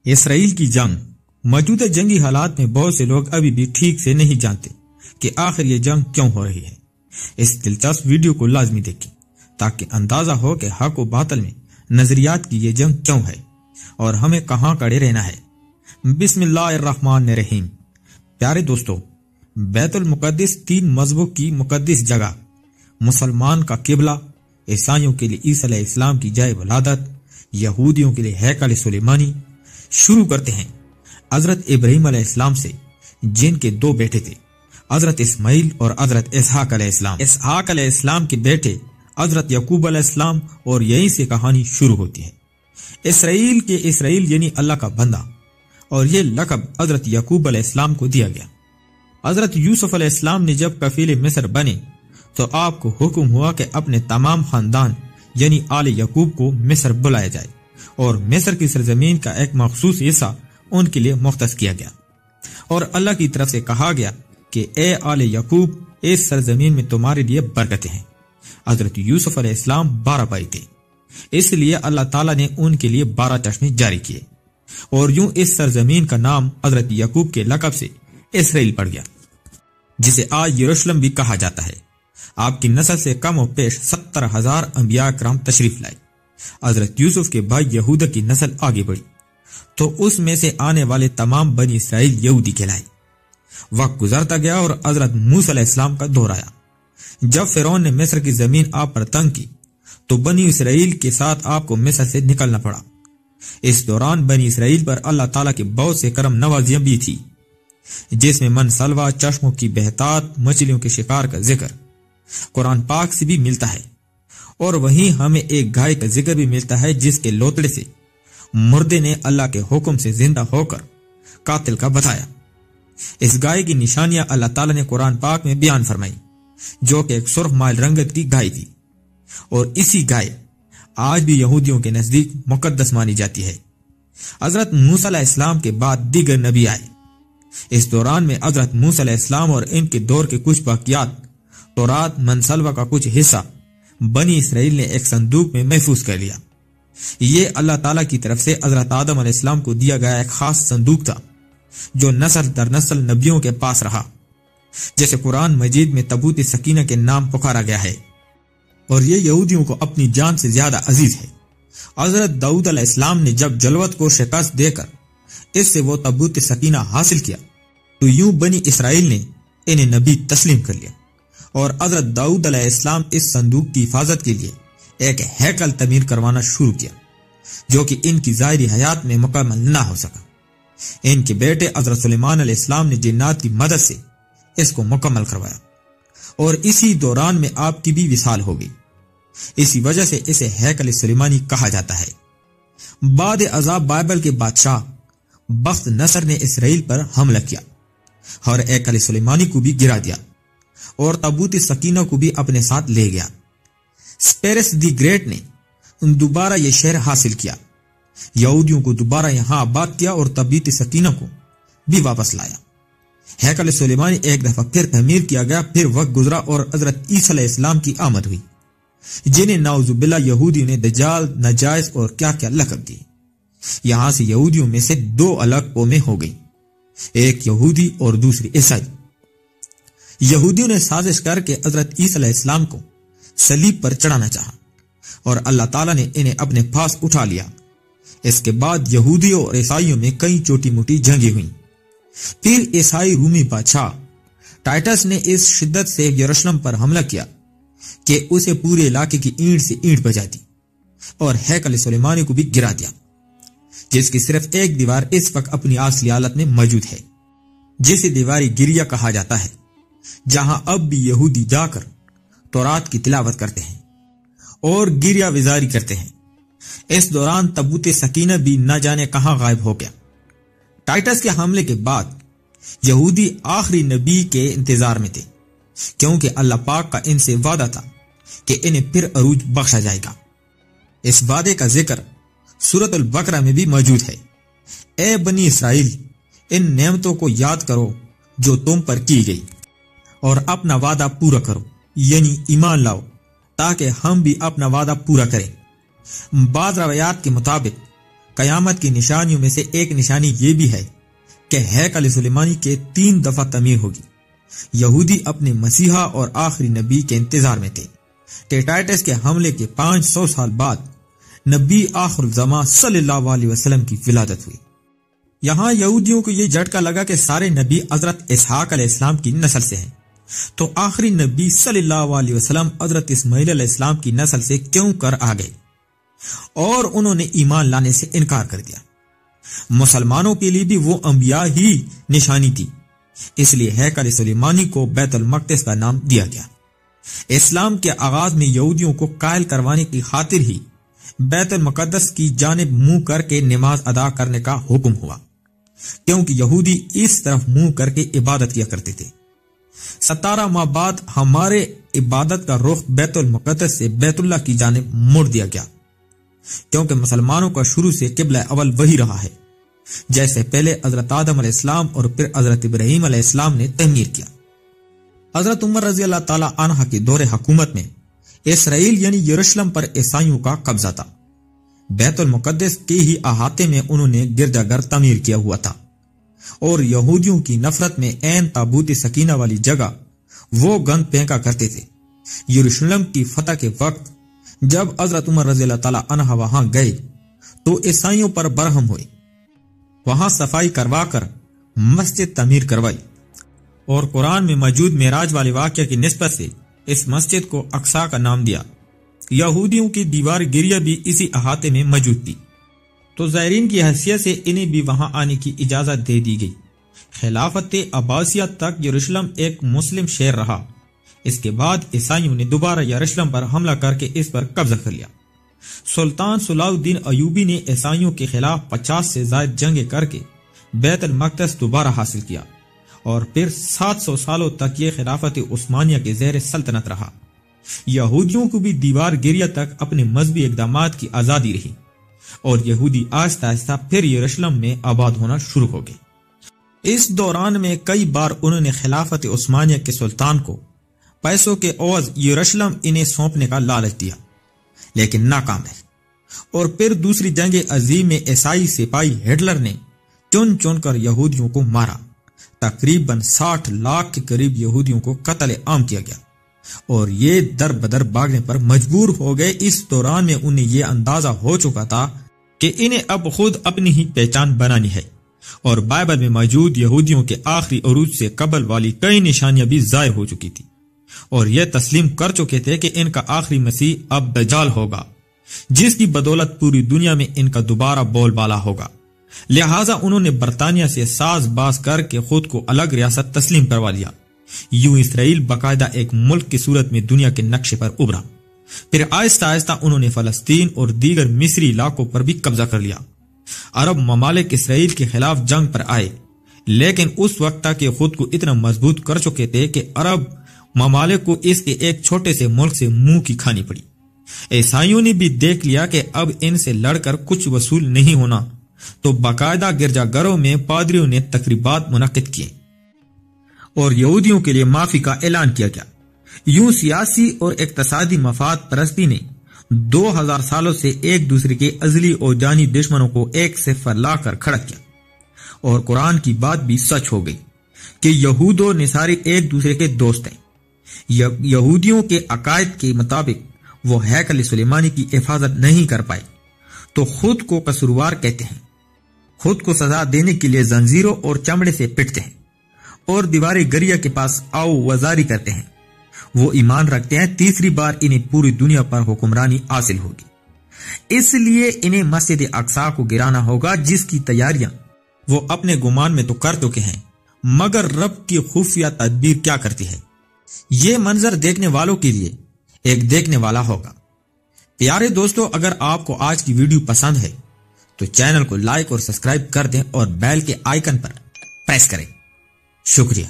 اسرائیل کی جنگ۔ موجودہ جنگی حالات میں بہت سے لوگ ابھی بھی ٹھیک سے نہیں جانتے کہ آخر یہ جنگ کیوں ہو رہی ہے۔ اس دلچسپ ویڈیو کو لازمی دیکھیں تاکہ اندازہ ہو کہ حق و باطل میں نظریات کی یہ جنگ کیوں ہے اور ہمیں کہاں کڑے رہنا ہے۔ بسم اللہ الرحمن الرحیم۔ پیارے دوستو، بیت المقدس تین مذہبوں کی مقدس جگہ، مسلمان کا قبلہ، عیسائیوں کے لیے عیسی علیہ السلام کی جائے ولادت، یہودیوں کے لیے ہیکل سلیمانی۔ شروع کرتے ہیں حضرت ابراہیم علیہ السلام سے، جن کے دو بیٹے تھے، حضرت اسماعیل اور حضرت اسحاق علیہ السلام۔ اسحاق علیہ السلام کے بیٹے حضرت یعقوب علیہ السلام، اور یہیں سے کہانی شروع ہوتی ہے۔ اسرائیل کے اسرائیل یعنی اللہ کا بندہ، اور یہ لقب حضرت یعقوب علیہ السلام کو دیا گیا۔ حضرت یوسف علیہ السلام نے جب کفیل مصر بنے تو آپ کو حکم ہوا کہ اپنے تمام خاندان یعنی آل یعقوب کو مصر بلایا جائے، اور مصر کی سرزمین کا ایک مخصوص حصہ ان کے لیے مختص کیا گیا، اور اللہ کی طرف سے کہا گیا کہ اے آل یعقوب، اس سرزمین میں تمہارے لیے برکتیں ہیں۔ حضرت یوسف علیہ السلام 12 بھائی تھے، اس لیے اللہ تعالیٰ نے ان کے لیے 12 چشمے جاری کیے، اور یوں اس سرزمین کا نام حضرت یعقوب کے لقب سے اسرائیل پڑ گیا، جسے آج یروشلم بھی کہا جاتا ہے۔ آپ کی نسل سے کم و پیش 70,000 انبیاء کرام تشریف لائے۔ حضرت یوسف کے بھائی یہودا کی نسل آگے بڑھی تو اس میں سے آنے والے تمام بنی اسرائیل یہودی کہلائے۔ وقت گزرتا گیا اور حضرت موسیٰ علیہ السلام کا دور آیا۔ جب فرعون نے مصر کی زمین آپ پر تنگ کی تو بنی اسرائیل کے ساتھ آپ کو مصر سے نکلنا پڑا۔ اس دوران بنی اسرائیل پر اللہ تعالیٰ کے بہت سے کرم نوازیاں بھی تھی، جس میں من سلوہ، چشموں کی بہتات، مچھلیوں کے شکار کا ذکر قرآن پاک سے بھی ملتا ہے، اور وہیں ہمیں ایک گائے کا ذکر بھی ملتا ہے جس کے لوتڑے سے مردے نے اللہ کے حکم سے زندہ ہو کر قاتل کا بتایا۔ اس گائے کی نشانیاں اللہ تعالیٰ نے قرآن پاک میں بیان فرمائی، جو کہ ایک سرخ مائل رنگت کی گائے تھی، اور اسی گائے آج بھی یہودیوں کے نزدیک مقدس مانی جاتی ہے۔ حضرت موسیٰ علیہ السلام کے بعد دیگر نبی آئے۔ اس دوران میں حضرت موسیٰ علیہ السلام اور ان کے دور کے کچھ باقیات، تورات، منسلوہ کا کچھ حصہ بنی اسرائیل نے ایک صندوق میں محفوظ کر لیا۔ یہ اللہ تعالیٰ کی طرف سے حضرت آدم علیہ السلام کو دیا گیا ایک خاص صندوق تھا، جو نسل در نسل نبیوں کے پاس رہا، جیسے قرآن مجید میں تابوت سکینہ کے نام پکارا گیا ہے، اور یہ یہودیوں کو اپنی جان سے زیادہ عزیز ہے۔ حضرت داؤد علیہ السلام نے جب جلوت کو شکست دے کر اس سے وہ تابوت سکینہ حاصل کیا تو یوں بنی اسرائیل نے انہیں نبی تسلیم کر لیا، اور حضرت داؤد علیہ السلام اس صندوق کی حفاظت کے لیے ایک ہیکل تعمیر کروانا شروع کیا، جو کہ ان کی ظاہری حیات میں مکمل نہ ہو سکا۔ ان کے بیٹے حضرت سلیمان علیہ السلام نے جنات کی مدد سے اس کو مکمل کروایا، اور اسی دوران میں آپ کی بھی وصال ہو گئی۔ اسی وجہ سے اسے ہیکل سلیمانی کہا جاتا ہے۔ بعد عذاب بائبل کے بادشاہ بخت نصر نے اسرائیل پر حملہ کیا اور ہیکل سلیمانی کو بھی گرا دیا، اور تابوت سکینہ کو بھی اپنے ساتھ لے گیا۔ سپیرس دی گریٹ نے دوبارہ یہ شہر حاصل کیا، یہودیوں کو دوبارہ یہاں آباد کیا، اور تابوت سکینہ کو بھی واپس لایا۔ ہیکل سلیمانی ایک دفعہ پھر تعمیر کیا گیا۔ پھر وقت گزرا اور حضرت عیسی علیہ السلام کی آمد ہوئی، جنہیں نعوذ باللہ یہودیوں نے دجال، نجائز اور کیا کیا لقب دیے۔ یہاں سے یہودیوں میں سے 2 الگ قومیں ہو گئیں، ایک یہودی اور دوسری عیسائی۔ یہودیوں نے سازش کر کے حضرت عیسی علیہ السلام کو صلیب پر چڑھانا چاہا، اور اللہ تعالیٰ نے انہیں اپنے پاس اٹھا لیا۔ اس کے بعد یہودیوں اور عیسائیوں میں کئی چھوٹی موٹی جنگیں ہوئیں۔ پھر عیسائی رومی بادشاہ ٹائٹس نے اس شدت سے یروشلم پر حملہ کیا کہ اسے پورے علاقے کی اینٹ سے اینٹ بجا دی، اور ہیکل سلیمانی کو بھی گرا دیا، جس کی صرف ایک دیوار اس وقت اپنی اصلی حالت میں موجود ہے، جسے دیواری گریا کہا جاتا ہے، جہاں اب بھی یہودی جا کر تورات کی تلاوت کرتے ہیں اور گریا وزاری کرتے ہیں۔ اس دوران تابوت سکینہ بھی نہ جانے کہاں غائب ہو گیا۔ ٹائٹس کے حملے کے بعد یہودی آخری نبی کے انتظار میں تھے، کیونکہ اللہ پاک کا ان سے وعدہ تھا کہ انہیں پھر عروج بخشا جائے گا۔ اس وعدے کا ذکر سورۃ البقرہ میں بھی موجود ہے۔ اے بنی اسرائیل، ان نعمتوں کو یاد کرو جو تم پر کی گئی، اور اپنا وعدہ پورا کرو، یعنی ایمان لاؤ، تاکہ ہم بھی اپنا وعدہ پورا کریں۔ بعض روایات کے مطابق قیامت کی نشانیوں میں سے ایک نشانی یہ بھی ہے کہ ہیکل سلیمانی کے 3 دفعہ تعمیر ہوگی۔ یہودی اپنے مسیحا اور آخری نبی کے انتظار میں تھے کہ ٹائٹس کے حملے کے 500 سال بعد نبی آخر الزمان صلی اللہ علیہ وسلم کی ولادت ہوئی۔ یہاں یہودیوں کو یہ جھٹکا لگا کہ سارے نبی حضرت اسحاق علیہ السلام کی نسل سے ہیں، تو آخری نبی صلی اللہ علیہ وسلم حضرت اسماعیل علیہ السلام کی نسل سے کیوں کر آ گئے، اور انہوں نے ایمان لانے سے انکار کر دیا۔ مسلمانوں کے لیے بھی وہ انبیاء ہی نشانی تھی، اس لیے ہیکل سلیمانی کو بیت المقدس کا نام دیا گیا۔ اسلام کے آغاز میں یہودیوں کو قائل کروانے کی خاطر ہی بیت المقدس کی جانب منہ کر کے نماز ادا کرنے کا حکم ہوا، کیونکہ یہودی اس طرف منہ کر کے عبادت کیا کرتے تھے۔ 17 ماہ بعد ہمارے عبادت کا رخ بیت المقدس سے بیت اللہ کی جانب موڑ دیا گیا، کیونکہ مسلمانوں کا شروع سے قبلہ اول وہی رہا ہے، جیسے پہلے حضرت آدم علیہ السلام اور پھر حضرت ابراہیم علیہ السلام نے تعمیر کیا۔ حضرت عمر رضی اللہ تعالی عنہ کے دور حکومت میں اسرائیل یعنی یروشلم پر عیسائیوں کا قبضہ تھا۔ بیت المقدس کے ہی احاطے میں انہوں نے گرجا گھر تعمیر کیا ہوا تھا، اور یہودیوں کی نفرت میں عین تابوت سکینہ والی جگہ وہ گند پھینکا کرتے تھے۔ یروشلم کی فتح کے وقت جب حضرت عمر رضی اللہ تعالی عنہ وہاں گئے تو عیسائیوں پر برہم ہوئے، وہاں صفائی کروا کر مسجد تعمیر کروائی، اور قرآن میں موجود معراج والے واقعہ کی نسبت سے اس مسجد کو اقصی کا نام دیا۔ یہودیوں کی دیوار گریہ بھی اسی احاطے میں موجود تھی، تو زائرین کی حیثیت سے انہیں بھی وہاں آنے کی اجازت دے دی گئی۔ خلافت عباسیہ تک یروشلم ایک مسلم شہر رہا۔ اس کے بعد عیسائیوں نے دوبارہ یروشلم پر حملہ کر کے اس پر قبضہ کر لیا۔ سلطان صلاح الدین ایوبی نے عیسائیوں کے خلاف 50 سے زائد جنگیں کر کے بیت المقدس دوبارہ حاصل کیا، اور پھر 700 سالوں تک یہ خلافت عثمانیہ کے زیر سلطنت رہا۔ یہودیوں کو بھی دیوار گریہ تک اپنے مذہبی اقدامات کی آزادی رہی، اور یہودی آہستہ آہستہ پھر یروشلم میں آباد ہونا شروع ہو گئے۔ اس دوران میں کئی بار انہوں نے خلافت عثمانیہ کے سلطان کو پیسوں کے عوض یروشلم انہیں سونپنے کا لالچ دیا، لیکن ناکام ہے۔ اور پھر دوسری جنگ عظیم میں عیسائی سپاہی ہٹلر نے چن چن کر یہودیوں کو مارا۔ تقریباً 60 لاکھ کے قریب یہودیوں کو قتل عام کیا گیا، اور یہ در بدر بھاگنے پر مجبور ہو گئے۔ اس دوران میں انہیں یہ اندازہ ہو چکا تھا کہ انہیں اب خود اپنی ہی پہچان بنانی ہے، اور بائبل میں موجود یہودیوں کے آخری عروج سے قبل والی کئی نشانیاں بھی ضائع ہو چکی تھی، اور یہ تسلیم کر چکے تھے کہ ان کا آخری مسیح اب دجال ہوگا، جس کی بدولت پوری دنیا میں ان کا دوبارہ بول بالا ہوگا۔ لہٰذا انہوں نے برطانیہ سے ساز باز کر کے خود کو الگ ریاست تسلیم کروا لیا۔ یوں اسرائیل باقاعدہ ایک ملک کی صورت میں دنیا کے نقشے پر ابھرا۔ پھر آہستہ آہستہ انہوں نے فلسطین اور دیگر مصری علاقوں پر بھی قبضہ کر لیا۔ عرب ممالک اسرائیل کے خلاف جنگ پر آئے، لیکن اس وقت تک یہ خود کو اتنا مضبوط کر چکے تھے کہ عرب ممالک کو اس کے ایک چھوٹے سے ملک سے منہ کی کھانی پڑی۔ عیسائیوں نے بھی دیکھ لیا کہ اب ان سے لڑ کر کچھ وصول نہیں ہونا، تو باقاعدہ گرجا گھروں میں پادریوں نے تقریبات منعقد کیے، اور یہودیوں کے لیے معافی کا اعلان کیا گیا۔ یوں سیاسی اور اقتصادی مفاد پرستی نے 2000 سالوں سے ایک دوسرے کے ازلی اور جانی دشمنوں کو ایک صف پر لا کر کھڑا کیا، اور قرآن کی بات بھی سچ ہو گئی کہ یہود و نصاری ایک دوسرے کے دوست ہیں۔ یہودیوں کے عقائد کے مطابق وہ ہیکل سلیمانی کی حفاظت نہیں کر پائے، تو خود کو قصوروار کہتے ہیں، خود کو سزا دینے کے لیے زنجیروں اور چمڑے سے پٹتے ہیں، اور دیوار گریہ کے پاس آؤ وزاری کرتے ہیں۔ وہ ایمان رکھتے ہیں تیسری بار انہیں پوری دنیا پر حکمرانی حاصل ہوگی، اس لیے انہیں مسجد اقصی کو گرانا ہوگا، جس کی تیاریاں وہ اپنے گمان میں تو کر چکے ہیں، مگر رب کی خفیہ تدبیر کیا کرتی ہے، یہ منظر دیکھنے والوں کے لیے ایک دیکھنے والا ہوگا۔ پیارے دوستو، اگر آپ کو آج کی ویڈیو پسند ہے تو چینل کو لائک اور سبسکرائب کر دیں، اور بیل کے آئیکن پر پریس کریں۔ شکریہ۔